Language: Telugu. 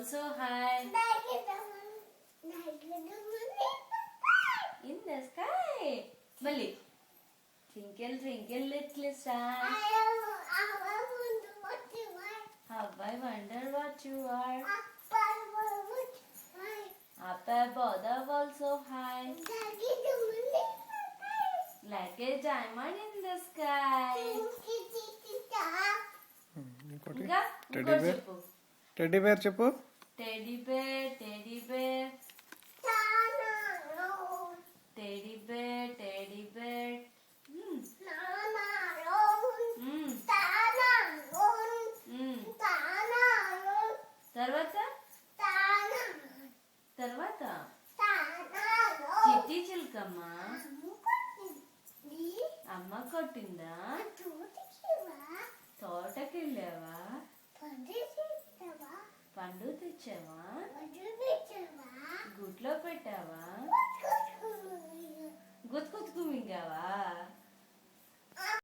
also high in the sky. Mali. Twinkle, twinkle, little star. How I wonder what you are. Up above the world so high. Like a diamond in the sky. ఇంకా ఇంకోటి చెప్పు. టెడ్డీ బేర్ చెప్పు. Teddy bear, teddy bear, teddy bear, teddy bear. తర్వాత తర్వాత చిట్టి చిలకమ్మ అమ్మ కొట్టిందా? తోటకెళ్ళావా? పండు తెచ్చావా?